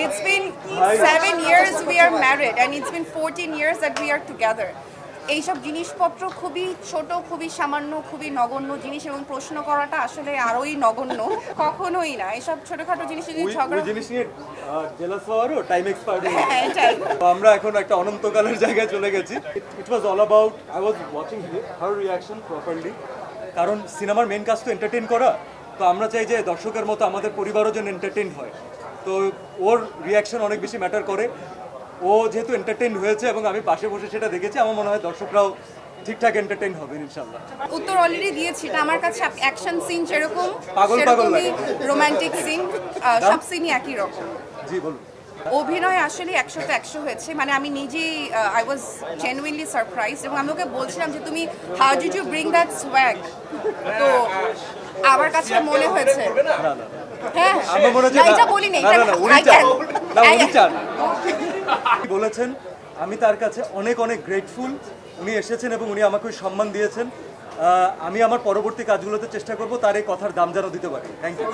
It's been 7 years we are married and it's been 14 years that we are together. এইসব জিনিসপত্র খুবই ছোট, খুবই সামান্য, খুবই নগণ্য জিনিস এবং প্রশ্ন করাটা আসলে আরোই নগণ্য। কখনোই না এসব ছোটখাটো জিনিস নিয়ে ঝগড়া। জিনিস নিয়ে জেলাস হওয়ারও টাইম এক্সপায়ার্ড হয়ে হ্যাঁ, এটাই। তো আমরা এখন একটা অনন্তকালের জায়গায় চলে গেছি। It was all about I was watching her reaction properly, কারণ সিনেমার মেন কাজ তো এন্টারটেইন করা। তো আমরা চাই যে দর্শকের মতো আমাদের পরিবারও যেন এন্টারটেইন হয়। তো ওর রিয়াকশন অনেক বেশি ম্যাটার করে। ও যেহেতু এন্টারটেইন হয়েছে এবং আমি পাশে বসে সেটা দেখেছি, আমার মনে হয় দর্শকরাও ঠিকঠাক এন্টারটেইন হবে ইনশাআল্লাহ। উত্তর অলরেডি দিয়েছি, এটা আমার কাছে অ্যাকশন সিন যেরকম পাগল পাগল লাগে, রোমান্টিক সিন সব সিনই একই রকম। জি বলুন। অভিনয় আসলে 100তে 100 হয়েছে, মানে আমি নিজেই আই ওয়াজ জেনুইনলি সারপ্রাইজ এবং আমি ওকে বলছিলাম যে তুমি how did you bring that swag. তো আমার কাছে মনে হয়েছে না না হ্যাঁ আমার মনে হচ্ছে না, এটা বলিনি, এটা I can. বলেছেন। আমি তার কাছে অনেক অনেক গ্রেটফুল। উনি এসেছেন এবং উনি আমাকে ওই সম্মান দিয়েছেন। আমি আমার পরবর্তী কাজগুলোতে চেষ্টা করব তার এই কথার দাম যেন দিতে পারি। Thank you.